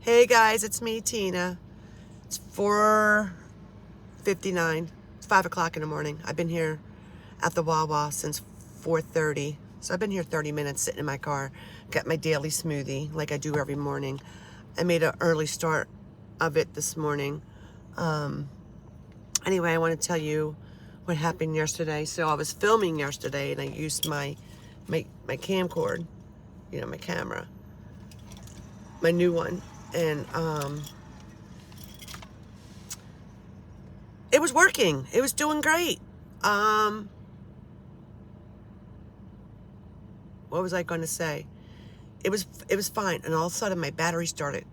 Hey guys, it's me, Tina. It's 4:59. It's 5 o'clock in the morning. I've been here at the Wawa since 4:30. So I've been here 30 minutes sitting in my car, got my daily smoothie like I do every morning. I made an early start of it this morning. Anyway, I want to tell you what happened yesterday. So I was filming yesterday and I used my camcorder, my camera, my new one. And it was working. It was doing great. What was I going to say? It was fine. And all of a sudden my bar started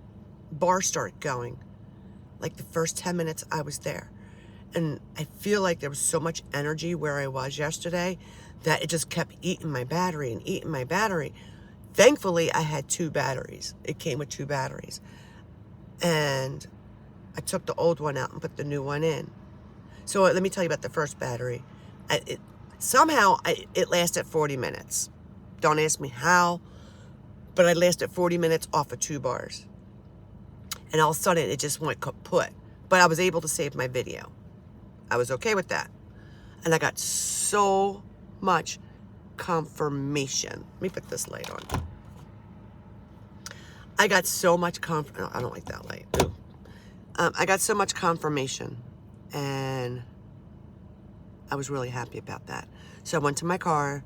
going. Like the first 10 minutes I was there. And I feel like there was so much energy where I was yesterday that it just kept eating my battery and eating my battery. Thankfully, I had 2 batteries. It came with 2 batteries. And I took the old one out and put the new one in. So let me tell you about the first battery. It lasted 40 minutes. Don't ask me how, but I lasted 40 minutes off of 2 bars. And all of a sudden, it just went kaput. But I was able to save my video. I was okay with that. And I got so much confirmation. Let me put this light on. I got so much I don't like that light. Ooh. I got so much confirmation. And I was really happy about that. So I went to my car.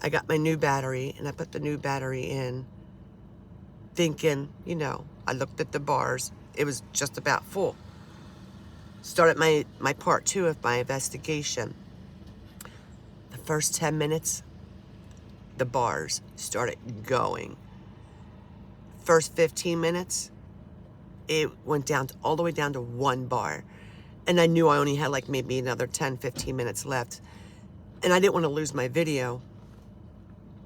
I got my new battery. And I put the new battery in. Thinking, I looked at the bars. It was just about full. Started my part 2 of my investigation. The first 10 minutes, the bars started going. First 15 minutes, it went down all the way down to 1 bar. And I knew I only had like maybe another 10, 15 minutes left. And I didn't want to lose my video,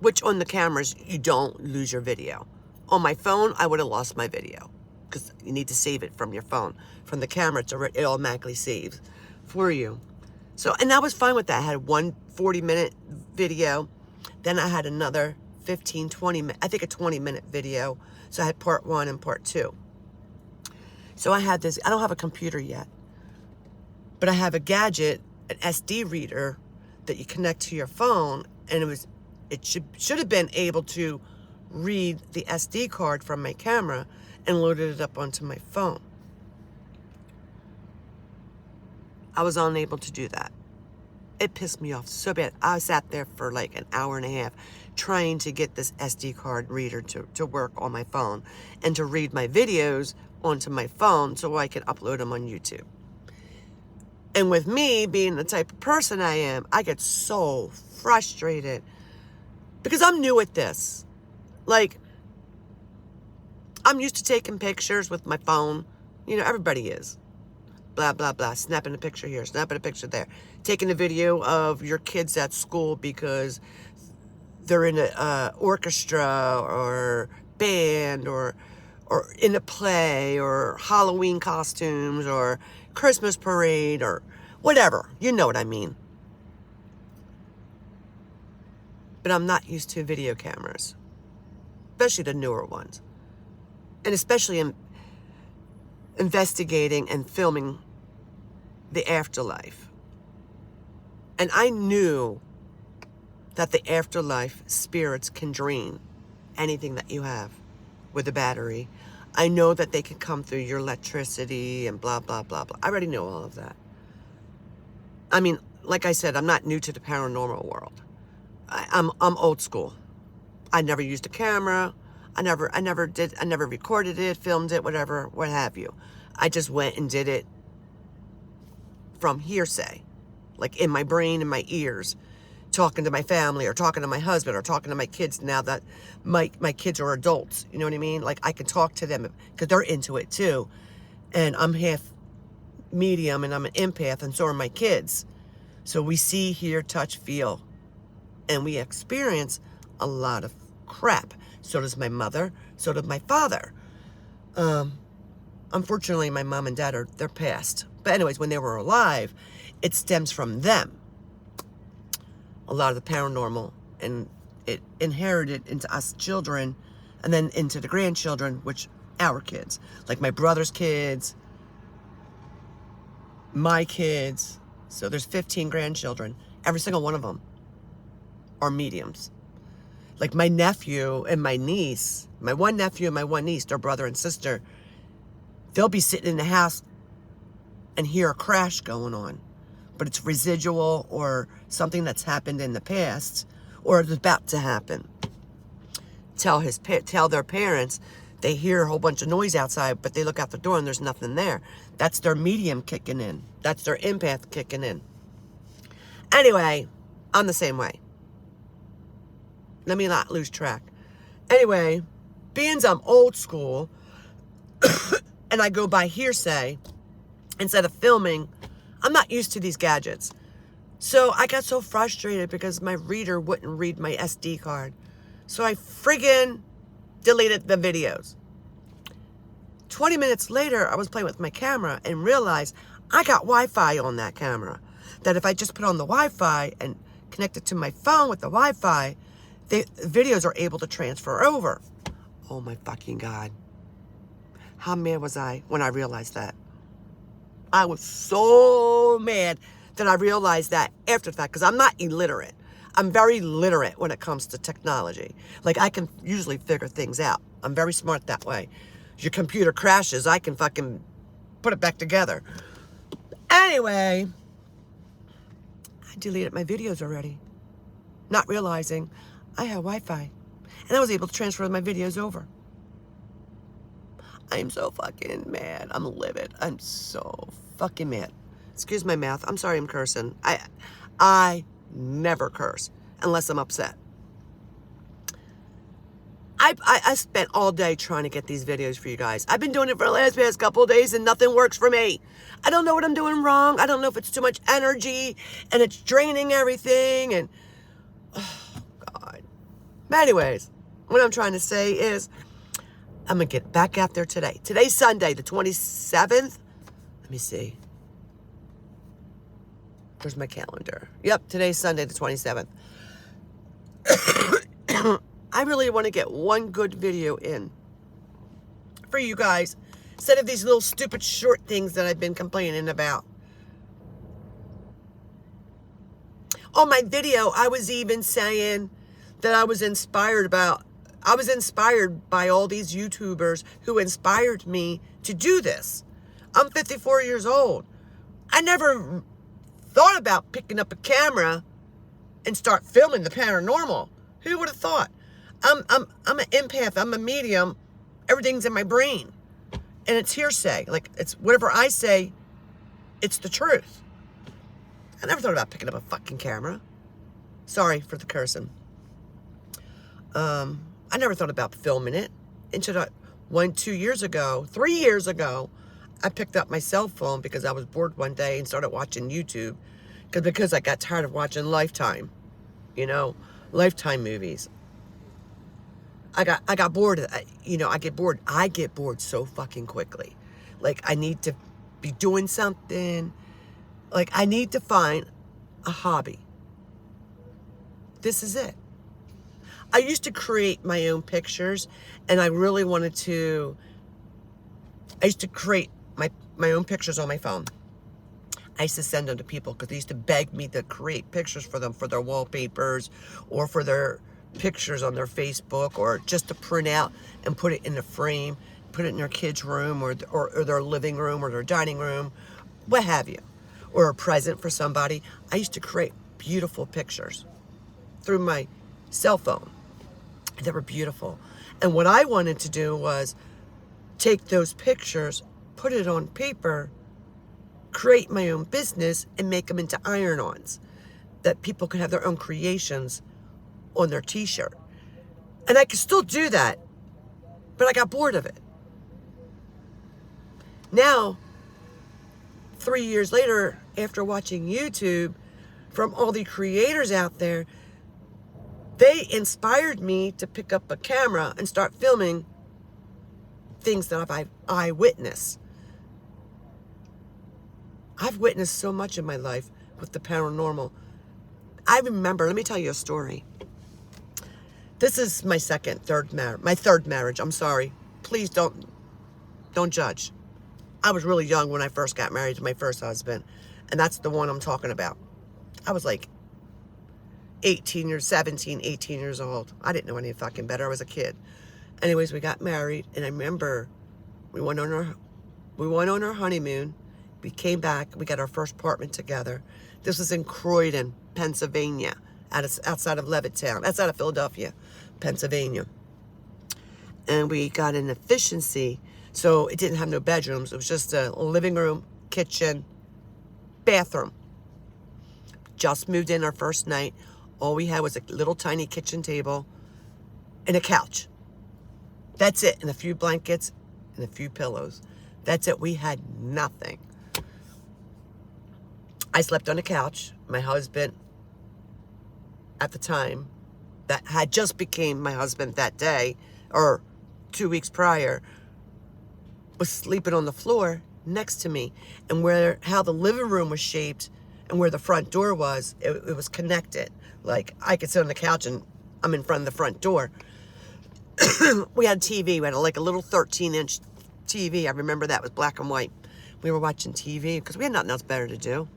which on the cameras, you don't lose your video. On my phone, I would have lost my video because you need to save it from your phone. From the camera, it automatically saves for you. So, and I was fine with that. I had one 40-minute video. Then I had another 15, 20 minute, I think a 20-minute video. So I had part 1 and part 2. So I had this, I don't have a computer yet, but I have a gadget, an SD reader that you connect to your phone, and it should have been able to read the SD card from my camera and loaded it up onto my phone. I was unable to do that. It pissed me off so bad. I sat there for like an hour and a half trying to get this SD card reader to work on my phone and to read my videos onto my phone so I could upload them on YouTube. And with me being the type of person I am, I get so frustrated because I'm new at this. Like, I'm used to taking pictures with my phone. Everybody is. Blah, blah, blah. Snapping a picture here, snapping a picture there. Taking a video of your kids at school because they're in an orchestra or band or in a play or Halloween costumes or Christmas parade or whatever. You know what I mean. But I'm not used to video cameras, especially the newer ones. And especially in investigating and filming the afterlife. And I knew that the afterlife spirits can drain anything that you have with a battery. I know that they can come through your electricity and blah, blah, blah, blah. I already know all of that. I mean, like I said, I'm not new to the paranormal world. I'm old school. I never used a camera. I never recorded it, filmed it, whatever, what have you. I just went and did it from hearsay, like in my brain and my ears, talking to my family or talking to my husband or talking to my kids now that my kids are adults. You know what I mean? Like I can talk to them because they're into it too. And I'm half medium and I'm an empath and so are my kids. So we see, hear, touch, feel, and we experience a lot of crap. So does my mother. So did my father. Unfortunately, my mom and dad they're passed. But anyways, when they were alive, it stems from them. A lot of the paranormal, and it inherited into us children, and then into the grandchildren, which our kids. Like my brother's kids, my kids. So there's 15 grandchildren. Every single one of them are mediums. Like my nephew and my niece, my one nephew and my one niece, their brother and sister, they'll be sitting in the house and hear a crash going on. But it's residual or something that's happened in the past or is about to happen. Tell their parents they hear a whole bunch of noise outside, but they look out the door and there's nothing there. That's their medium kicking in. That's their empath kicking in. Anyway, I'm the same way. Let me not lose track. Anyway, being I'm old school and I go by hearsay instead of filming, I'm not used to these gadgets. So I got so frustrated because my reader wouldn't read my SD card. So I friggin' deleted the videos. 20 minutes later, I was playing with my camera and realized I got Wi-Fi on that camera. That if I just put on the Wi-Fi and connect it to my phone with the Wi-Fi, the videos are able to transfer over. Oh my fucking God. How mad was I when I realized that? I was so mad that I realized that after the fact, because I'm not illiterate. I'm very literate when it comes to technology. Like, I can usually figure things out. I'm very smart that way. Your computer crashes, I can fucking put it back together. Anyway, I deleted my videos already, not realizing I had Wi-Fi. And I was able to transfer my videos over. I am so fucking mad. I'm livid. I'm so fucking mad. Excuse my mouth. I'm sorry I'm cursing. I never curse unless I'm upset. I spent all day trying to get these videos for you guys. I've been doing it for the past couple of days and nothing works for me. I don't know what I'm doing wrong. I don't know if it's too much energy and it's draining everything and oh God. But anyways, what I'm trying to say is I'm going to get back out there today. Today's Sunday, the 27th. Let me see. Where's my calendar? Yep, today's Sunday, the 27th. I really want to get one good video in for you guys instead of these little stupid short things that I've been complaining about. On my video, I was even saying that I was inspired by all these YouTubers who inspired me to do this. I'm 54 years old. I never thought about picking up a camera and start filming the paranormal. Who would have thought? I'm an empath. I'm a medium. Everything's in my brain. And it's hearsay. Like, it's whatever I say, it's the truth. I never thought about picking up a fucking camera. Sorry for the cursing. I never thought about filming it until 3 years ago, I picked up my cell phone because I was bored one day and started watching YouTube because I got tired of watching Lifetime, Lifetime movies. I got bored. I get bored. I get bored so fucking quickly. Like, I need to be doing something. Like, I need to find a hobby. This is it. I used to create my own pictures, and I really wanted to. I used to create my own pictures on my phone. I used to send them to people because they used to beg me to create pictures for them for their wallpapers or for their pictures on their Facebook or just to print out and put it in a frame, put it in their kids' room or their living room or their dining room, what have you, or a present for somebody. I used to create beautiful pictures through my cell phone. They were beautiful. And what I wanted to do was take those pictures, put it on paper, create my own business, and make them into iron-ons that people could have their own creations on their t-shirt. And I could still do that, but I got bored of it. Now, 3 years later, after watching YouTube from all the creators out there, they inspired me to pick up a camera and start filming things that I've eyewitnessed. I've witnessed so much in my life with the paranormal. I remember, let me tell you a story. This is my third marriage. I'm sorry. Please don't Don't judge. I was really young when I first got married to my first husband. And that's the one I'm talking about. I was like 18 years old. I didn't know any fucking better. I was a kid. Anyways, we got married. And I remember we went on our honeymoon. We came back. We got our first apartment together. This was in Croydon, Pennsylvania, outside of Levittown, outside of Philadelphia, Pennsylvania. And we got an efficiency, so it didn't have no bedrooms. It was just a living room, kitchen, bathroom. Just moved in our first night. All we had was a little tiny kitchen table and a couch. That's it, and a few blankets and a few pillows. That's it. We had nothing. I slept on the couch. My husband, at the time, that had just became my husband that day, or 2 weeks prior, was sleeping on the floor next to me. And how the living room was shaped and where the front door was, it was connected. Like, I could sit on the couch and I'm in front of the front door. We had TV. We had like a little 13-inch TV. I remember that was black and white. We were watching TV because we had nothing else better to do.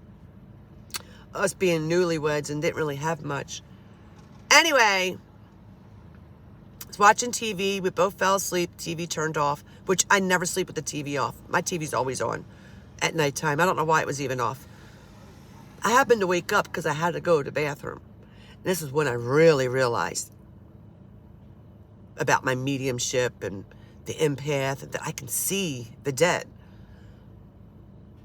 Us being newlyweds and didn't really have much. Anyway, I was watching TV. We both fell asleep. TV turned off, which I never sleep with the TV off. My TV's always on at nighttime. I don't know why it was even off. I happened to wake up because I had to go to the bathroom. And this is when I really realized about my mediumship and the empath, and that I can see the dead.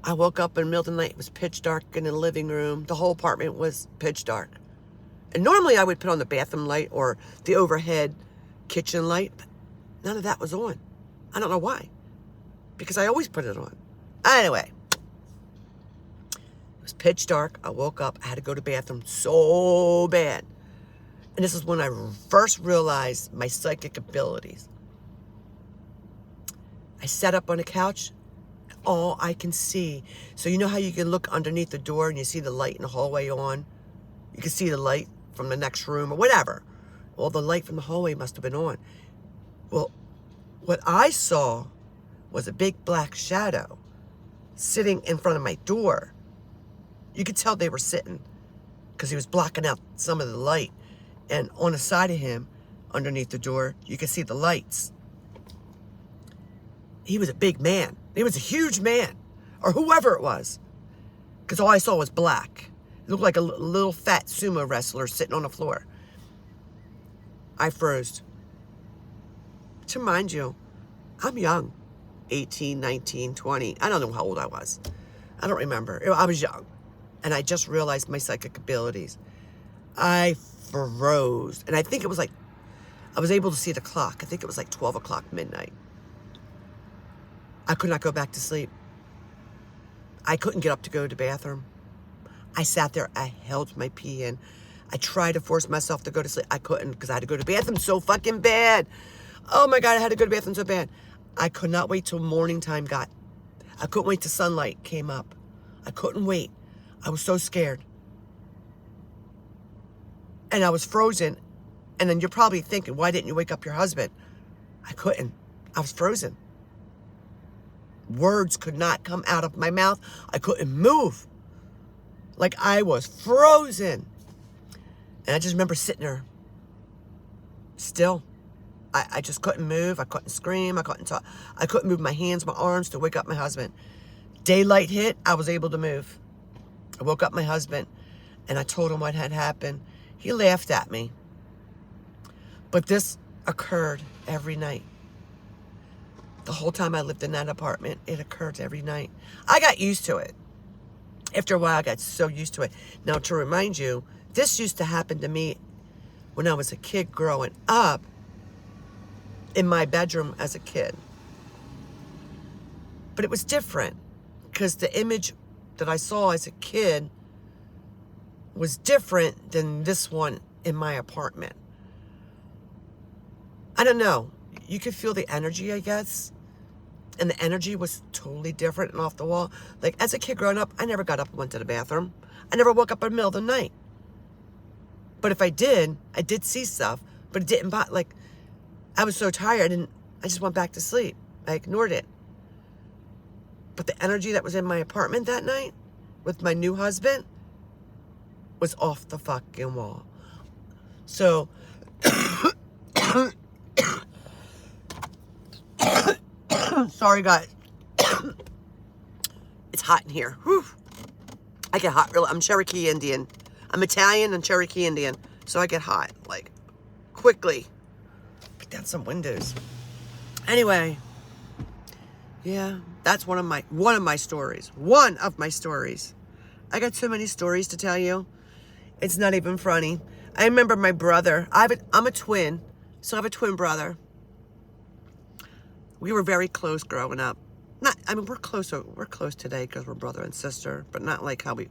I woke up in the middle of the night. It was pitch dark in the living room. The whole apartment was pitch dark. And normally I would put on the bathroom light or the overhead kitchen light, but none of that was on. I don't know why. Because I always put it on. Anyway, it was pitch dark. I woke up. I had to go to the bathroom so bad. And this is when I first realized my psychic abilities. I sat up on the couch. All I can see. So you know how you can look underneath the door and you see the light in the hallway on? You can see the light from the next room or whatever. Well, the light from the hallway must have been on. Well, what I saw was a big black shadow sitting in front of my door. You could tell they were sitting because he was blocking out some of the light. And on the side of him, underneath the door, you could see the lights. He was a big man. He was a huge man, or whoever it was, because all I saw was black. It looked like a little fat sumo wrestler sitting on the floor. I froze. To mind you, I'm young, 18, 19, 20. I don't know how old I was. I don't remember. I was young, and I just realized my psychic abilities. I froze, and I think it was like, I was able to see the clock. I think it was like 12 o'clock midnight. I could not go back to sleep. I couldn't get up to go to the bathroom. I sat there. I held my pee in. I tried to force myself to go to sleep. I couldn't because I had to go to the bathroom so fucking bad. Oh my God, I had to go to the bathroom so bad. I could not wait till morning time got. I couldn't wait till sunlight came up. I couldn't wait. I was so scared. And I was frozen. And then you're probably thinking, why didn't you wake up your husband? I couldn't. I was frozen. Words could not come out of my mouth. I couldn't move. Like I was frozen. And I just remember sitting there. Still. I just couldn't move. I couldn't scream. I couldn't talk. I couldn't move my hands, my arms to wake up my husband. Daylight hit. I was able to move. I woke up my husband. And I told him what had happened. He laughed at me. But this occurred every night. The whole time I lived in that apartment, it occurred every night. I got used to it. After a while, I got so used to it. Now, to remind you, this used to happen to me when I was a kid growing up in my bedroom as a kid. But it was different because the image that I saw as a kid was different than this one in my apartment. I don't know. You could feel the energy, I guess. And the energy was totally different and off the wall. Like, as a kid growing up, I never got up and went to the bathroom. I never woke up in the middle of the night. But if I did see stuff. But it didn't bother. Like, I was so tired and I just went back to sleep. I ignored it. But the energy that was in my apartment that night with my new husband was off the fucking wall. So, sorry guys. It's hot in here. Whew. I get hot real. I'm Cherokee Indian. I'm Italian and Cherokee Indian. So I get hot, like, quickly. Put down some windows. Anyway, yeah, that's one of my stories. One of my stories. I got so many stories to tell you. It's not even funny. I remember my brother. I'm a twin, so I have a twin brother. We were very close growing up. We're close today because we're brother and sister, but not like how we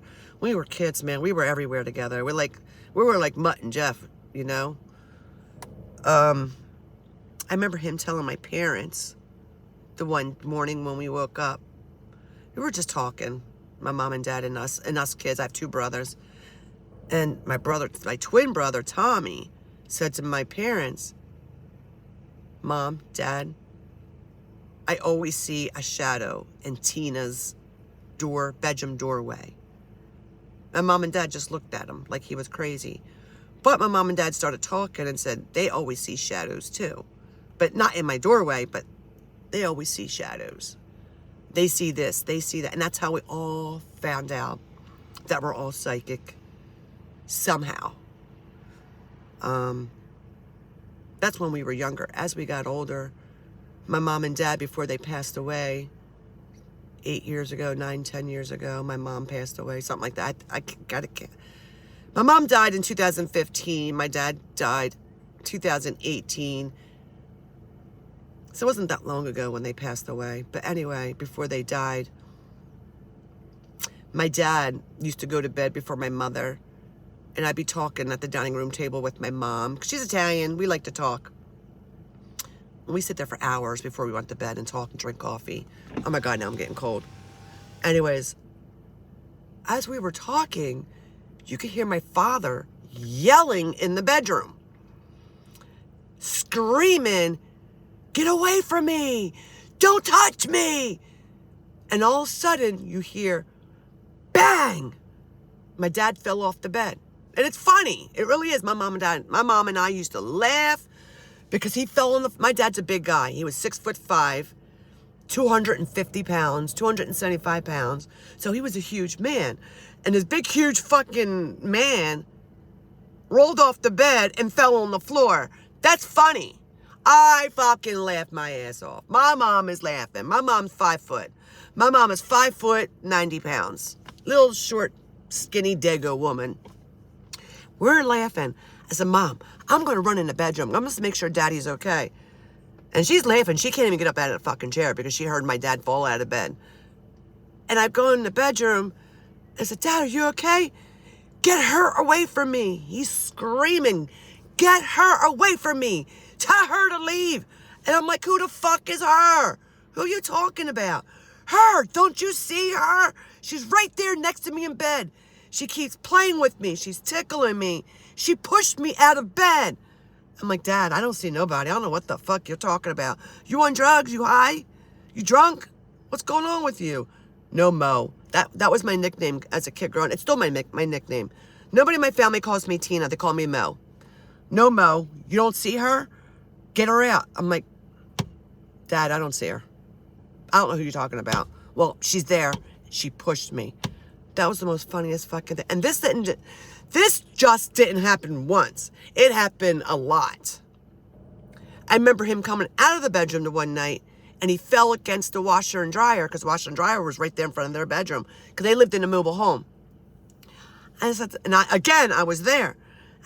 were kids, man. We were everywhere together. We were like Mutt and Jeff, you know. I remember him telling my parents the one morning when we woke up. We were just talking, my mom and dad and us kids. I have two brothers. And my twin brother, Tommy, said to my parents, Mom, Dad, I always see a shadow in Tina's bedroom doorway. My mom and dad just looked at him like he was crazy. But my mom and dad started talking and said they always see shadows too. But not in my doorway, but they always see shadows. They see this, they see that. And that's how we all found out that we're all psychic somehow. That's when we were younger. As we got older, my mom and dad, before they passed away, 10 years ago, my mom passed away, something like that. My mom died in 2015. My dad died 2018. So it wasn't that long ago when they passed away. But anyway, before they died, my dad used to go to bed before my mother, and I'd be talking at the dining room table with my mom. She's Italian. We like to talk. We sit there for hours before we went to bed and talk and drink coffee. Oh my God, now I'm getting cold. Anyways, as we were talking, you could hear my father yelling in the bedroom, screaming, "Get away from me! Don't touch me!" And all of a sudden, you hear, bang! My dad fell off the bed. And it's funny. It really is. My mom and I used to laugh because he fell on my dad's a big guy. He was 6'5", 250 pounds, 275 pounds. So he was a huge man. And this big, huge fucking man rolled off the bed and fell on the floor. That's funny. I fucking laughed my ass off. My mom is laughing. My mom's 5 foot. My mom is 5 foot, 90 pounds. Little short, skinny Dago woman. We're laughing. I said, Mom, I'm going to run in the bedroom. I'm going to make sure Daddy's okay. And she's laughing. She can't even get up out of the fucking chair because she heard my dad fall out of bed. And I go in the bedroom. I said, Dad, are you okay? Get her away from me. He's screaming. Get her away from me. Tell her to leave. And I'm like, who the fuck is her? Who are you talking about? Her. Don't you see her? She's right there next to me in bed. She keeps playing with me. She's tickling me. She pushed me out of bed. I'm like, Dad, I don't see nobody. I don't know what the fuck you're talking about. You on drugs? You high? You drunk? What's going on with you? No, Mo. That was my nickname as a kid growing up. It's still my nickname. Nobody in my family calls me Tina. They call me Mo. No, Mo. You don't see her? Get her out. I'm like, Dad, I don't see her. I don't know who you're talking about. Well, she's there. She pushed me. That was the most funniest fucking thing. And this just didn't happen once. It happened a lot. I remember him coming out of the bedroom the one night, and he fell against the washer and dryer, because the washer and dryer was right there in front of their bedroom, because they lived in a mobile home. And I said, I was there.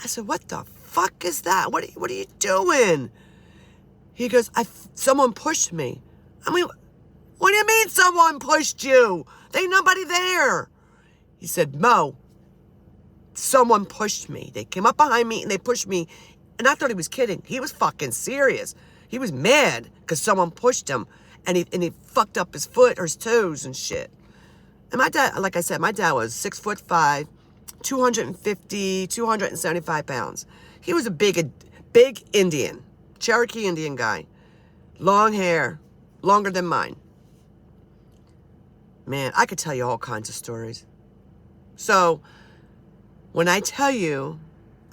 I said, what the fuck is that? What are you doing? He goes, someone pushed me. I mean, what do you mean someone pushed you? There ain't nobody there. He said, Mo, someone pushed me. They came up behind me and they pushed me. And I thought he was kidding. He was fucking serious. He was mad because someone pushed him. And he fucked up his foot or his toes and shit. And my dad, like I said, my dad was 6'5", 250, 275 pounds. He was a big Indian, Cherokee Indian guy. Long hair, longer than mine. Man, I could tell you all kinds of stories. So, when I tell you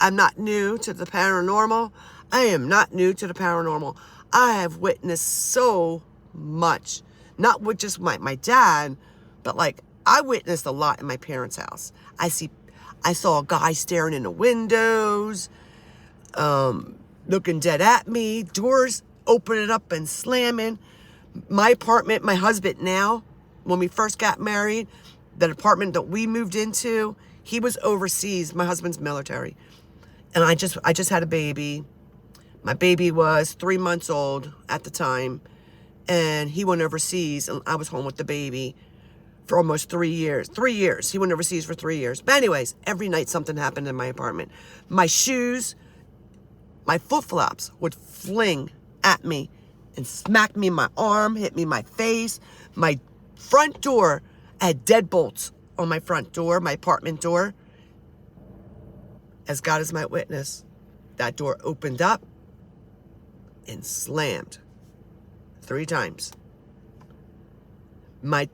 I'm not new to the paranormal, I am not new to the paranormal. I have witnessed so much. Not with just my dad, but like I witnessed a lot in my parents' house. I saw a guy staring in the windows, looking dead at me, doors opening up and slamming. My apartment, my husband now, when we first got married, that apartment that we moved into, he was overseas. My husband's military. And I just had a baby. My baby was 3 months old at the time. And he went overseas and I was home with the baby for almost 3 years. 3 years. He went overseas for 3 years. But anyways, every night something happened in my apartment. My shoes, my flip-flops would fling at me and smack me in my arm, hit me in my face. My front door, I had deadbolts on my front door, my apartment door. As God is my witness, that door opened up and slammed 3 times. My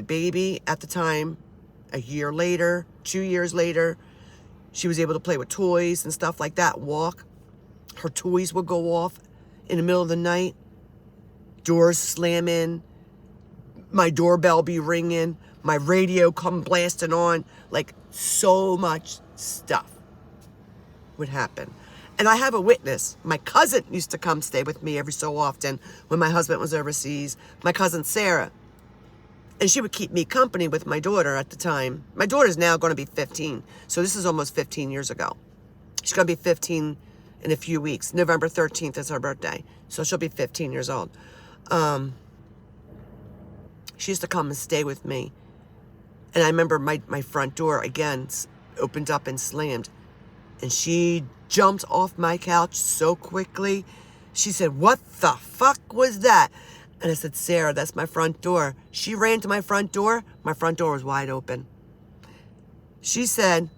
baby at the time, a year later, 2 years later, she was able to play with toys and stuff like that, walk. Her toys would go off in the middle of the night. Doors slamming. My doorbell be ringing. My radio come blasting on. Like, so much stuff would happen. And I have a witness. My cousin used to come stay with me every so often when my husband was overseas. My cousin Sarah. And she would keep me company with my daughter at the time. My daughter's now going to be 15. So this is almost 15 years ago. She's going to be 15 in a few weeks. November 13th is her birthday. So she'll be 15 years old. She used to come and stay with me. And I remember my front door, again, opened up and slammed. And she jumped off my couch so quickly. She said, "What the fuck was that?" And I said, "Sarah, that's my front door." She ran to my front door. My front door was wide open. She said,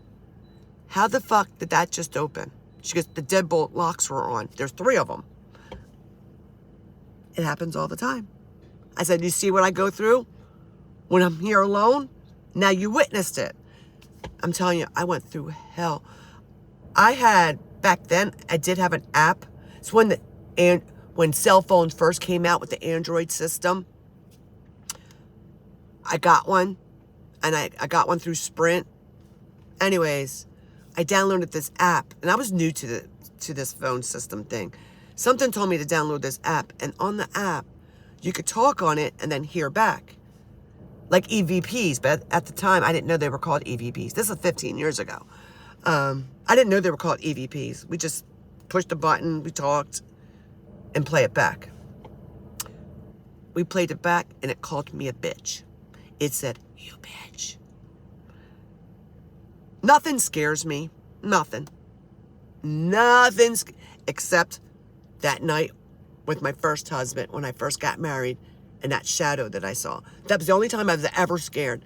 "How the fuck did that just open?" She goes, "The deadbolt locks were on. There's 3 of them." It happens all the time. I said, "You see what I go through when I'm here alone? Now you witnessed it." I'm telling you, I went through hell. Back then, I did have an app. It's when cell phones first came out with the Android system. I got one, and I got one through Sprint. Anyways, I downloaded this app, and I was new to this phone system thing. Something told me to download this app, and on the app, you could talk on it and then hear back. Like EVPs, but at the time, I didn't know they were called EVPs. This is 15 years ago. I didn't know they were called EVPs. We just pushed the button, we talked, and play it back. We played it back, and it called me a bitch. It said, "You bitch." Nothing scares me. Nothing. Nothing except that night with my first husband when I first got married and that shadow that I saw. That was the only time I was ever scared.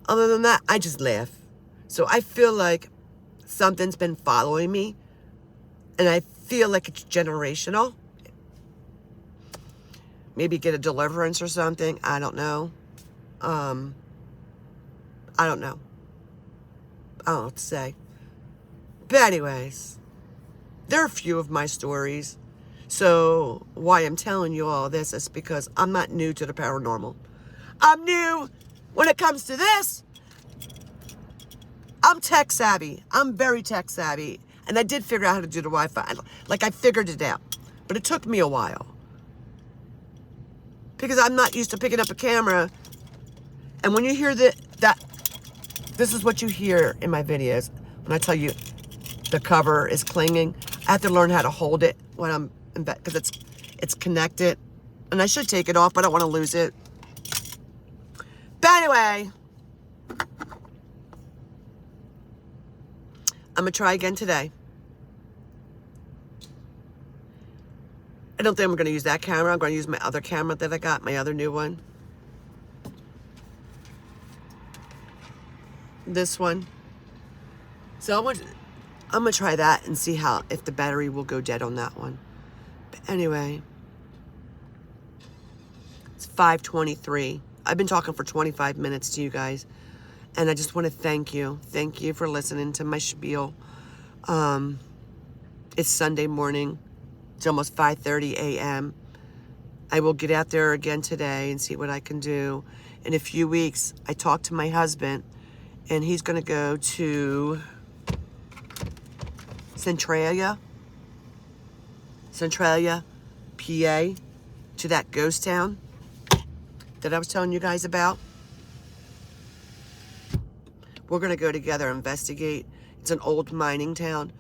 Other than that, I just laugh. So I feel like something's been following me, and I feel like it's generational. Maybe get a deliverance or something. I don't know. I don't know. I don't know what to say. But anyways, there are a few of my stories. So why I'm telling you all this is because I'm not new to the paranormal. I'm new when it comes to this. I'm tech savvy. I'm very tech savvy. And I did figure out how to do the Wi-Fi. Like, I figured it out. But it took me a while. Because I'm not used to picking up a camera. And when you hear that, this is what you hear in my videos. When I tell you the cover is clinging, I have to learn how to hold it when I'm in bed. Because it's connected. And I should take it off, but I don't want to lose it. But anyway, I'm going to try again today. I don't think I'm going to use that camera. I'm going to use my other camera that I got, my other new one. This one. So I'm going to try that and see if the battery will go dead on that one. But anyway, it's 5:23. I've been talking for 25 minutes to you guys, and I just want to thank you. Thank you for listening to my spiel. It's Sunday morning. It's almost 5:30 a.m. I will get out there again today and see what I can do. In a few weeks, I talked to my husband, and he's going to go to Centralia, PA, to that ghost town that I was telling you guys about. We're going to go together, investigate. It's an old mining town,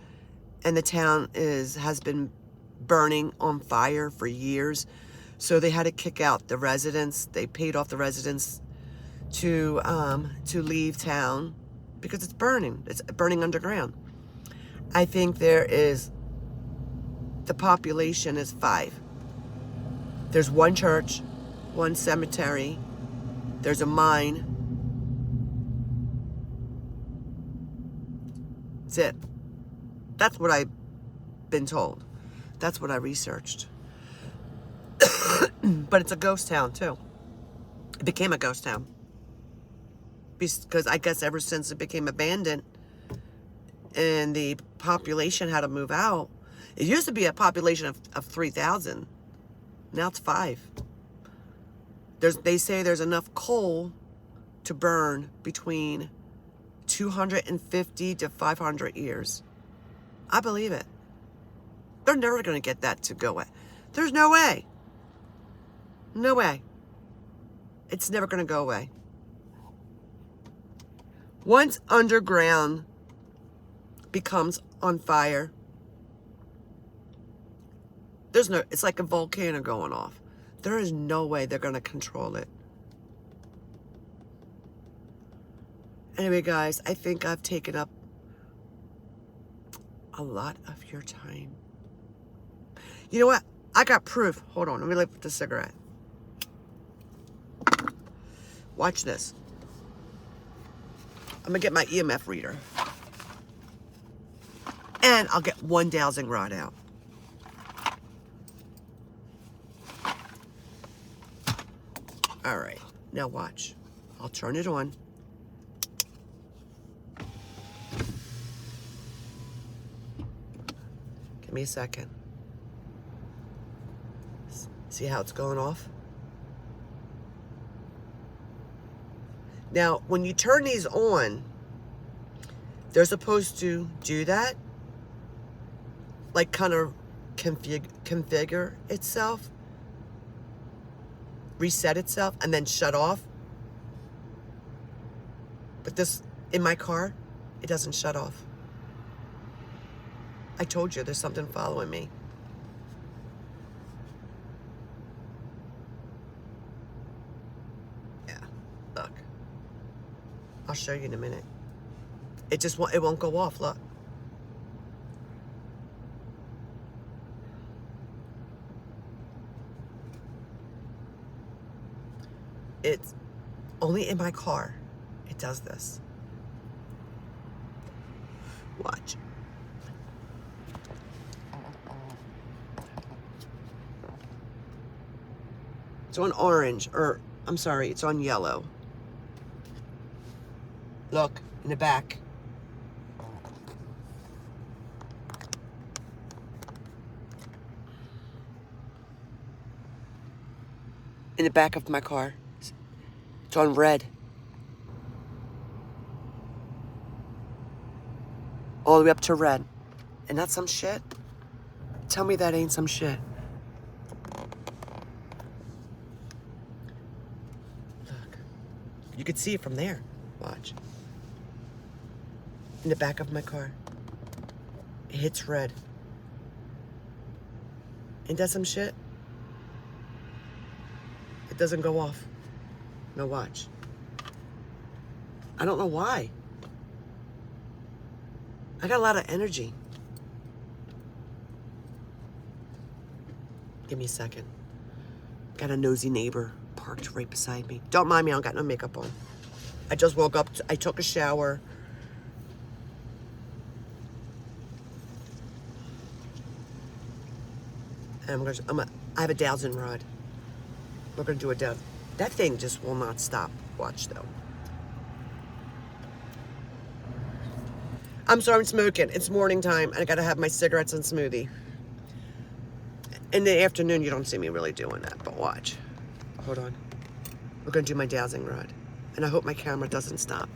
and the town has been burning on fire for years. So they had to kick out the residents. They paid off the residents to leave town because it's burning. It's burning underground. I think the population is 5. There's one church, one cemetery, there's a mine. That's it. That's what I've been told. That's what I researched. But it's a ghost town too. It became a ghost town. Because I guess ever since it became abandoned and the population had to move out, it used to be a population of 3,000. Now it's 5. They say there's enough coal to burn between 250 to 500 years. I believe it. They're never going to get that to go away. There's no way. No way. It's never going to go away. Once underground becomes on fire, it's like a volcano going off. There is no way they're going to control it. Anyway, guys, I think I've taken up a lot of your time. You know what? I got proof. Hold on. Let me light the cigarette. Watch this. I'm going to get my EMF reader. And I'll get one dowsing rod out. All right. Now watch. I'll turn it on. Give me a second. See how it's going off? Now, when you turn these on, they're supposed to do that. Like kind of configure itself. Reset itself and then shut off. But this, in my car, it doesn't shut off. I told you there's something following me. Yeah, look. I'll show you in a minute. It won't go off, look. It's only in my car. It does this. Watch. It's on orange, or I'm sorry, it's on yellow. Look, in the back. In the back of my car. It's on red. All the way up to red. And that's some shit? Tell me that ain't some shit. Look. You could see it from there. Watch. In the back of my car. It hits red. Ain't that some shit? It doesn't go off. No, watch. I don't know why. I got a lot of energy. Give me a second. Got a nosy neighbor parked right beside me. Don't mind me, I don't got no makeup on. I just woke up, I took a shower. And I have a dowsing rod. We're gonna do a That thing just will not stop. Watch, though. I'm sorry, I'm smoking. It's morning time, and I gotta have my cigarettes and smoothie. In the afternoon, you don't see me really doing that, but watch. Hold on. We're gonna do my dowsing rod. And I hope my camera doesn't stop.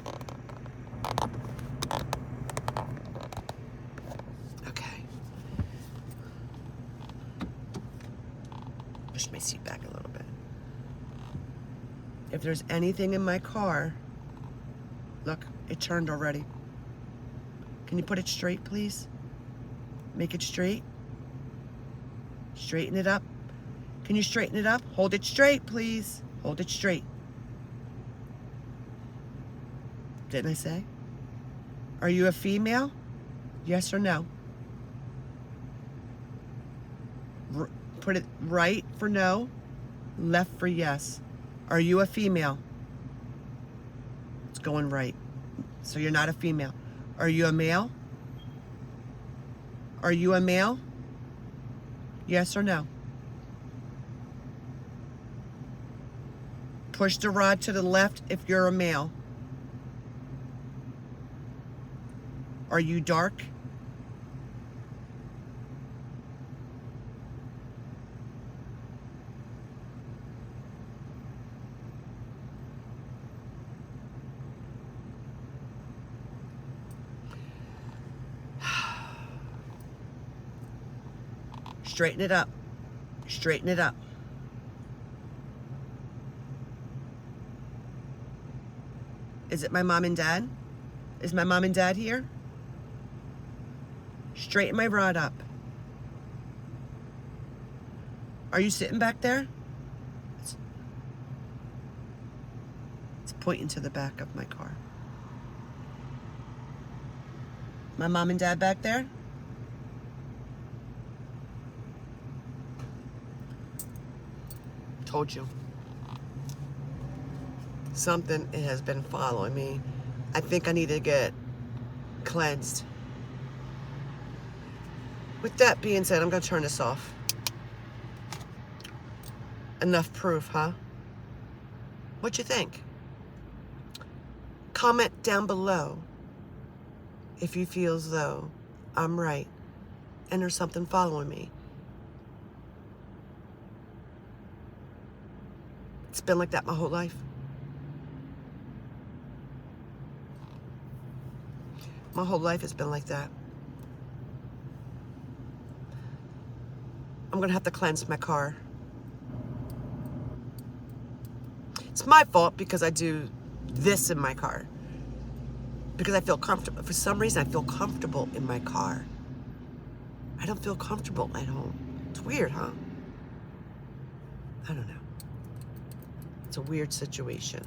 Okay. Push my seat back a little bit. If there's anything in my car, look, it turned already. Can you put it straight, please? Make it straight. Straighten it up. Can you straighten it up? Hold it straight, please. Hold it straight. Didn't I say? Are you a female? Yes or no? Put it right for no, left for yes. Are you a female? It's going right. So you're not a female. Are you a male? Are you a male? Yes or no? Push the rod to the left if you're a male. Are you dark? Straighten it up. Straighten it up. Is it my mom and dad? Is my mom and dad here? Straighten my rod up. Are you sitting back there? It's pointing to the back of my car. My mom and dad back there? Told you. Something has been following me. I think I need to get cleansed. With that being said, I'm going to turn this off. Enough proof, huh? What you think? Comment down below if you feel as though I'm right and there's something following me. It's been like that my whole life. My whole life has been like that. I'm gonna have to cleanse my car. It's my fault because I do this in my car. Because I feel comfortable. For some reason, I feel comfortable in my car. I don't feel comfortable at home. It's weird, huh? I don't know. It's a weird situation.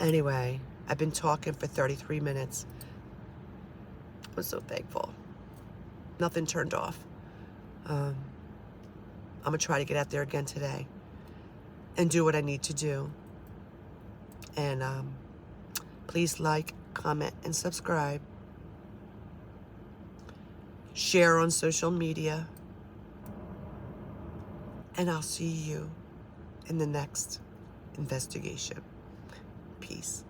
Anyway, I've been talking for 33 minutes. I'm so thankful. Nothing turned off. I'm gonna try to get out there again today and do what I need to do. And please like, comment, and subscribe. Share on social media. And I'll see you in the next investigation. Peace.